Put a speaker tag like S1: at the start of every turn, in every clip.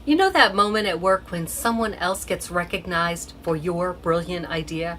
S1: You know that moment at work when someone else gets recognized for your brilliant idea?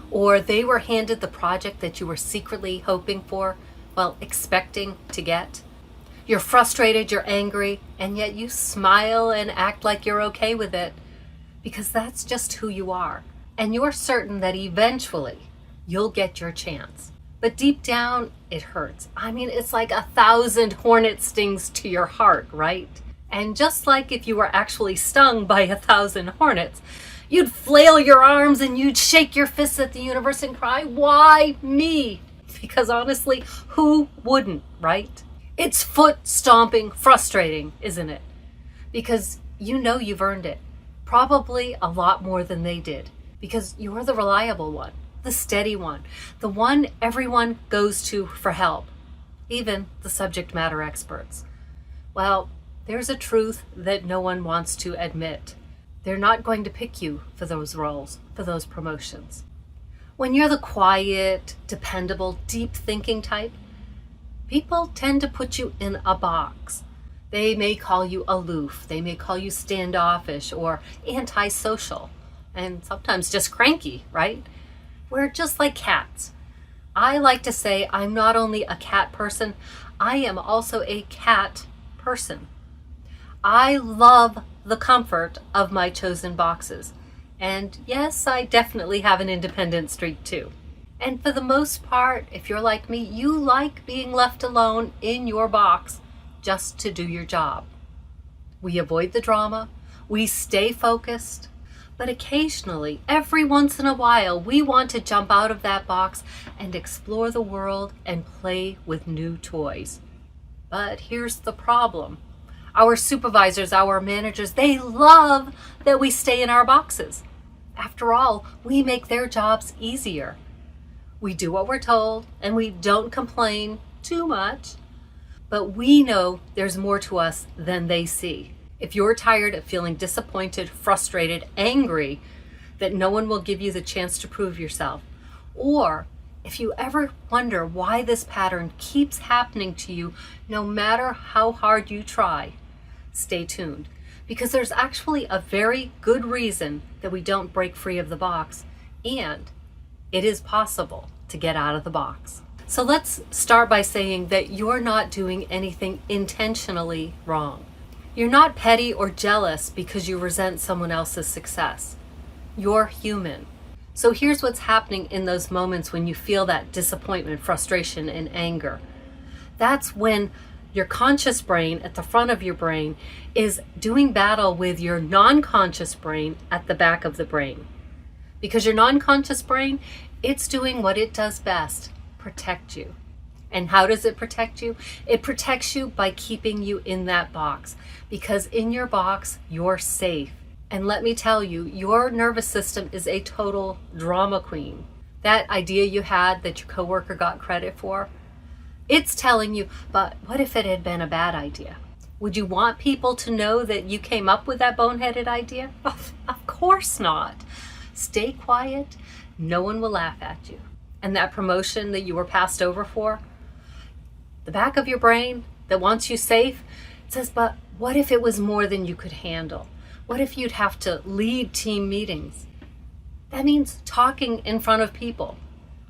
S1: Or they were handed the project that you were secretly hoping for, well, expecting to get? You're frustrated, you're angry, and yet you smile and act like you're okay with it because that's just who you are. And you're certain that eventually you'll get your chance. But deep down, it hurts. I mean, it's like 1,000 hornet stings to your heart, right? And just like if you were actually stung by 1,000 hornets, you'd flail your arms and you'd shake your fists at the universe and cry, "Why me?" Because honestly, who wouldn't, right? It's foot stomping frustrating, isn't it? Because you know you've earned it. Probably a lot more than they did. Because you're the reliable one, the steady one, the one everyone goes to for help, even the subject matter experts. Well, there's a truth that no one wants to admit. They're not going to pick you for those roles, for those promotions. When you're the quiet, dependable, deep thinking type, people tend to put you in a box. They may call you aloof, they may call you standoffish or antisocial, and sometimes just cranky, right? We're just like cats. I like to say I'm not only a cat person, I am also a cat person. I love the comfort of my chosen boxes. And yes, I definitely have an independent streak too. And for the most part, if you're like me, you like being left alone in your box just to do your job. We avoid the drama, we stay focused, but occasionally, every once in a while, we want to jump out of that box and explore the world and play with new toys. But here's the problem. Our supervisors, our managers, they love that we stay in our boxes. After all, we make their jobs easier. We do what we're told and we don't complain too much, but we know there's more to us than they see. If you're tired of feeling disappointed, frustrated, angry that no one will give you the chance to prove yourself, or if you ever wonder why this pattern keeps happening to you no matter how hard you try, stay tuned, because there's actually a very good reason that we don't break free of the box, and it is possible to get out of the box. So let's start by saying that you're not doing anything intentionally wrong. You're not petty or jealous because you resent someone else's success. You're human. So here's what's happening in those moments when you feel that disappointment, frustration, and anger. That's when your conscious brain at the front of your brain is doing battle with your non-conscious brain at the back of the brain. Because your non-conscious brain, it's doing what it does best, protect you. And how does it protect you? It protects you by keeping you in that box, because in your box, you're safe. And let me tell you, your nervous system is a total drama queen. That idea you had that your coworker got credit for, it's telling you, but what if it had been a bad idea? Would you want people to know that you came up with that boneheaded idea? Of course not. Stay quiet. No one will laugh at you. And that promotion that you were passed over for, the back of your brain that wants you safe, it says, but what if it was more than you could handle? What if you'd have to lead team meetings? That means talking in front of people.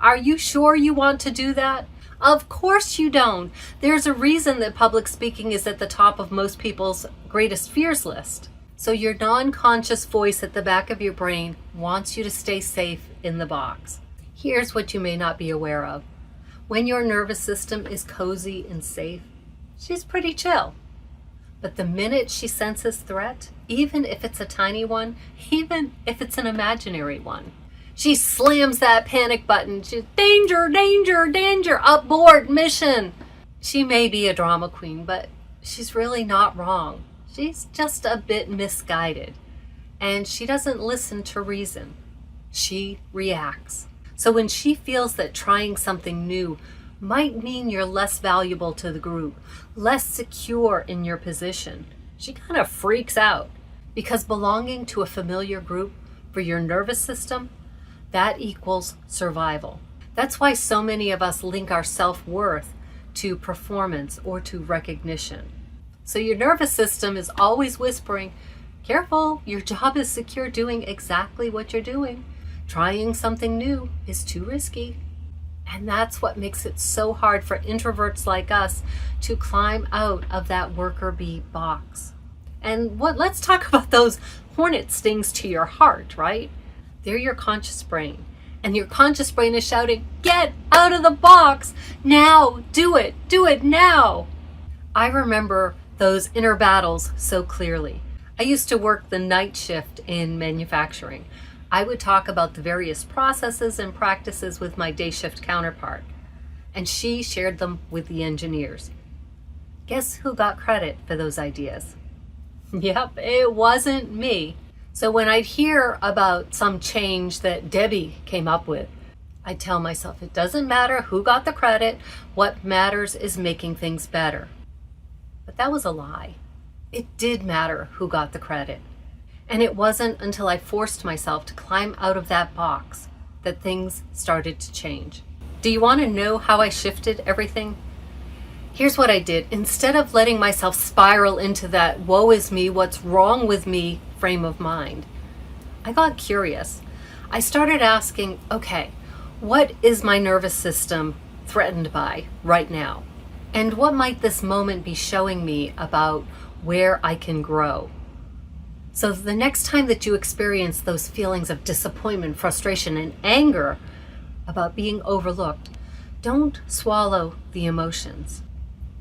S1: Are you sure you want to do that? Of course you don't. There's a reason that public speaking is at the top of most people's greatest fears list. So your non-conscious voice at the back of your brain wants you to stay safe in the box. Here's what you may not be aware of. When your nervous system is cozy and safe, she's pretty chill. But the minute she senses threat, even if it's a tiny one, even if it's an imaginary one, she slams that panic button. She's danger, danger, danger, abort mission. She may be a drama queen, but she's really not wrong. She's just a bit misguided. And she doesn't listen to reason. She reacts. So when she feels that trying something new might mean you're less valuable to the group, less secure in your position, she kind of freaks out, because belonging to a familiar group for your nervous system, that equals survival. That's why so many of us link our self-worth to performance or to recognition. So your nervous system is always whispering, careful, your job is secure doing exactly what you're doing. Trying something new is too risky. And that's what makes it so hard for introverts like us to climb out of that worker bee box. And let's talk about those hornet stings to your heart, right? They're your conscious brain. And your conscious brain is shouting, get out of the box now, do it now. I remember those inner battles so clearly. I used to work the night shift in manufacturing. I would talk about the various processes and practices with my day shift counterpart, and she shared them with the engineers. Guess who got credit for those ideas? Yep, it wasn't me. So when I'd hear about some change that Debbie came up with, I'd tell myself it doesn't matter who got the credit, what matters is making things better. But that was a lie. It did matter who got the credit. And it wasn't until I forced myself to climb out of that box that things started to change. Do you want to know how I shifted everything? Here's what I did. Instead of letting myself spiral into that woe is me, what's wrong with me frame of mind, I got curious. I started asking, okay, what is my nervous system threatened by right now? And what might this moment be showing me about where I can grow? So the next time that you experience those feelings of disappointment, frustration, and anger about being overlooked, don't swallow the emotions.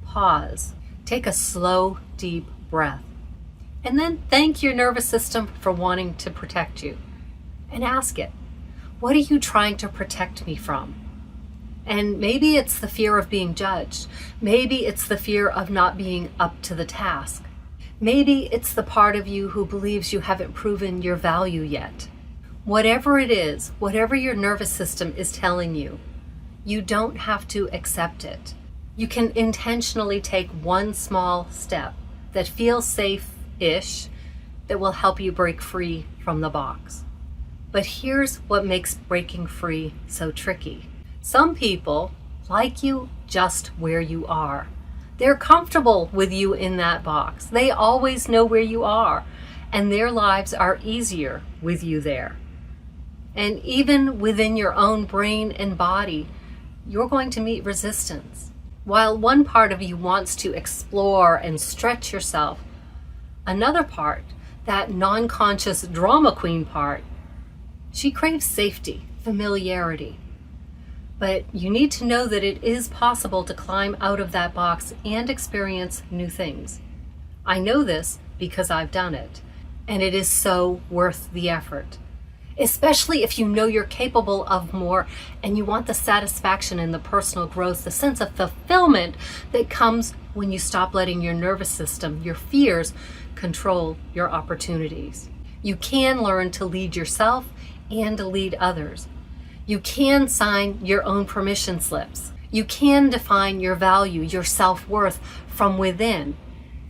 S1: Pause. Take a slow, deep breath. And then thank your nervous system for wanting to protect you. And ask it, what are you trying to protect me from? And maybe it's the fear of being judged. Maybe it's the fear of not being up to the task. Maybe it's the part of you who believes you haven't proven your value yet. Whatever it is, whatever your nervous system is telling you, you don't have to accept it. You can intentionally take one small step that feels safe-ish that will help you break free from the box. But here's what makes breaking free so tricky. Some people like you just where you are. They're comfortable with you in that box. They always know where you are, and their lives are easier with you there. And even within your own brain and body, you're going to meet resistance. While one part of you wants to explore and stretch yourself, another part, that non-conscious drama queen part, she craves safety, familiarity. But you need to know that it is possible to climb out of that box and experience new things. I know this because I've done it, and it is so worth the effort. Especially if you know you're capable of more and you want the satisfaction and the personal growth, the sense of fulfillment that comes when you stop letting your nervous system, your fears, control your opportunities. You can learn to lead yourself and to lead others. You can sign your own permission slips. You can define your value, your self-worth from within,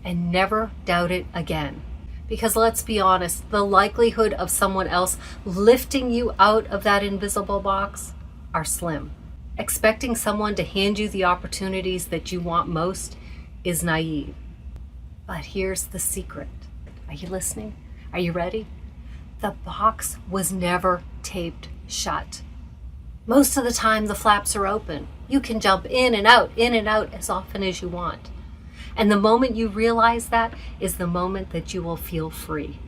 S1: and never doubt it again. Because let's be honest, the likelihood of someone else lifting you out of that invisible box are slim. Expecting someone to hand you the opportunities that you want most is naive. But here's the secret. Are you listening? Are you ready? The box was never taped shut. Most of the time, the flaps are open. You can jump in and out as often as you want. And the moment you realize that is the moment that you will feel free.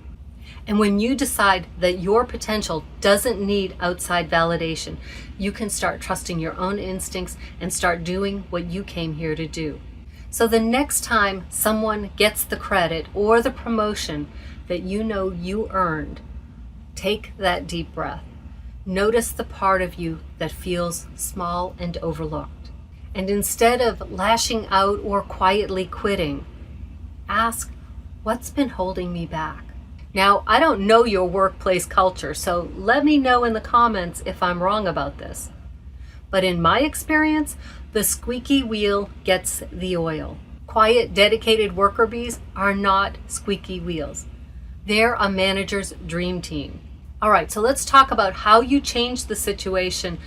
S1: And when you decide that your potential doesn't need outside validation, you can start trusting your own instincts and start doing what you came here to do. So the next time someone gets the credit or the promotion that you know you earned, take that deep breath. Notice the part of you that feels small and overlooked. And instead of lashing out or quietly quitting, ask, what's been holding me back? Now, I don't know your workplace culture, so let me know in the comments if I'm wrong about this. But in my experience, the squeaky wheel gets the oil. Quiet, dedicated worker bees are not squeaky wheels. They're a manager's dream team. All right, so let's talk about how you change the situation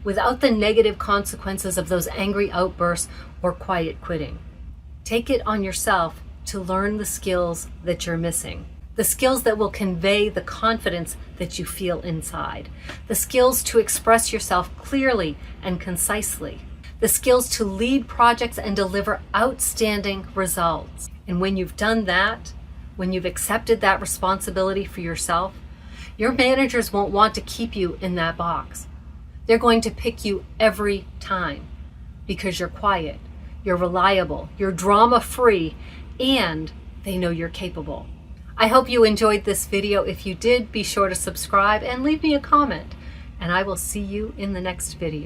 S1: without the negative consequences of those angry outbursts or quiet quitting. Take it on yourself to learn the skills that you're missing. The skills that will convey the confidence that you feel inside. The skills to express yourself clearly and concisely. The skills to lead projects and deliver outstanding results. And when you've done that, when you've accepted that responsibility for yourself, your managers won't want to keep you in that box. They're going to pick you every time because you're quiet, you're reliable, you're drama-free, and they know you're capable. I hope you enjoyed this video. If you did, be sure to subscribe and leave me a comment, and I will see you in the next video.